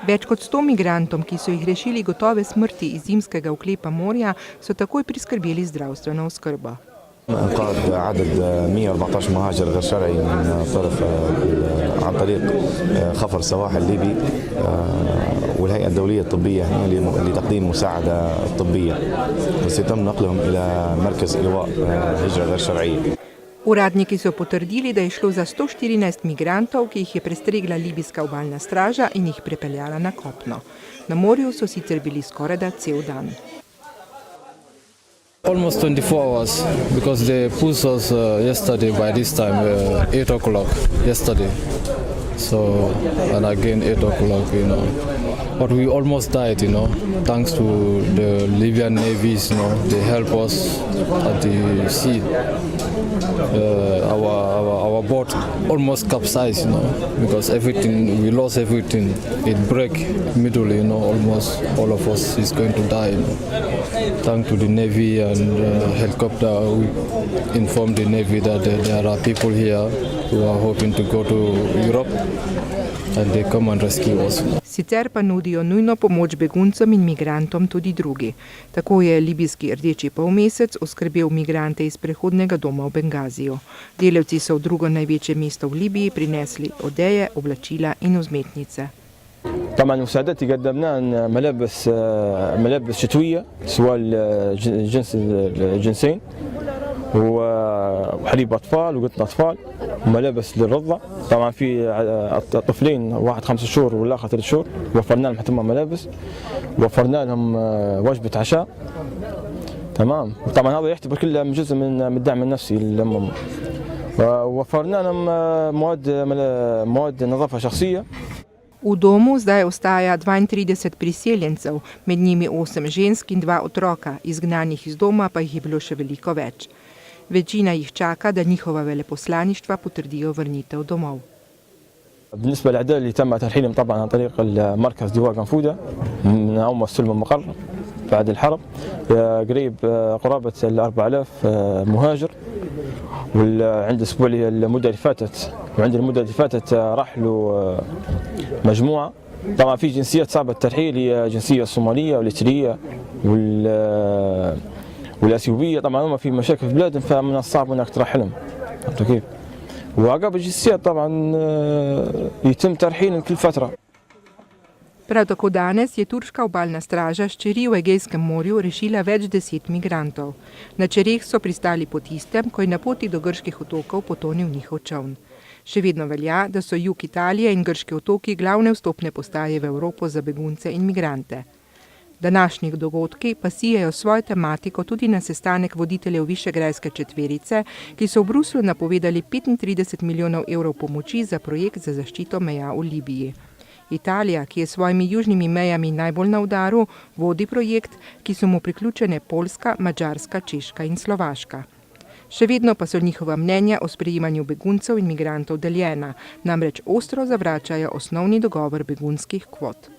Več kot 100 migrantom, ki so jih rešili gotove smrti iz zimskega uklepa morja, so takoj priskrbeli zdravstveno oskrbo. انقاذ عدد 114 مهاجر غير شرعي من طرف عن طريق خفر السواحل الليبي والهيئة الدولية الطبية هنا لتقديم مساعدة طبية وسيتم نقلهم إلى مركز إلواء هجرة غير شرعية. Uradniki so potrdili, da je šlo za 114 migrantov, ki jih je prestregla libijska obalna straža in jih prepeljala na kopno. Na morju so sicer bili skorajda cel dan. Almost 24 hours, because they pushed us yesterday by this time, 8 o'clock yesterday. So, and again 8 o'clock, But we almost died, thanks to the Libyan navies, they help us at the sea. Our boat almost capsized, because we lost everything. It broke middle, almost all of us is going to die. Thanks to the Navy and helicopter, we informed the Navy that there are people here who are hoping to go to Europe and they come and rescue us. Sicer pa nudijo nujno pomoč beguncem in migrantom tudi drugi. Tako je libijski Rdeči polmesec oskrbel migrante iz prehodnega doma v Bengaziju. Delavci so v drugo največje mesto v Libiji prinesli odeje, oblačila in vzmetnice. طبعا المساعدات اللي قدمناها ملابس شتويه سواء الجنسين وحليب اطفال وقطن اطفال وملابس للرضع. طبعا في طفلين واحد 5 شهور والاخر 3 شهور وفرنا لهم حتى ملابس وفرنا لهم وجبه عشاء. تمام. طبعا هذا يعتبر كله جزء من الدعم النفسي لهم. ووفرنا لهم مواد نظافه شخصيه. V domu zdaj ostaja 32 priseljencev, med njimi 8 žensk in 2 otroka, izgnanih iz doma pa jih je bilo še veliko več. Večina jih čaka, da njihova veleposlaništva potrdijo vrnitev domov. بالنسبة للأعداد اللي تم ترحيلهم طبعا عن طريق المركز ديوار قنفودة من أول ما استلموا المقر بعد الحرب قريب قرابة 4000 مهاجر. وعند الأسبوع المدة اللي فاتت وعند المدة اللي فاتت رحلوا مجموعة. طبعا في جنسيات صعبة الترحيل هي جنسية الصومالية والإريترية والأثيوبية. طبعا هم في مشاكل في بلادهم فمن الصعب انك ترحلهم. كيف؟ وعقب الجنسيات طبعا يتم ترحيلهم كل فترة. Prav tako danes je turška obalna straža s čeri v Egejskem morju rešila več 10 migrantov. Na čereh so pristali po tistem, ko je na poti do grških otokov potonil njihov čoln. Še vedno velja, da so jug Italije in grški otoki glavne vstopne postaje v Evropo za begunce in migrante. Današnji dogodki pa sijejo svojo tematiko tudi na sestanek voditeljev Višegrajske četverice, ki so v Bruslju napovedali 35 milijonov evrov pomoči za projekt za zaščito meja v Libiji. Italija, ki je s svojimi južnimi mejami najbolj na udaru, vodi projekt, ki so mu priključene Poljska, Madžarska, Češka in Slovaška. Še vedno pa so njihova mnenja o sprejemanju beguncev in migrantov deljena, namreč ostro zavračajo osnovni dogovor begunskih kvot.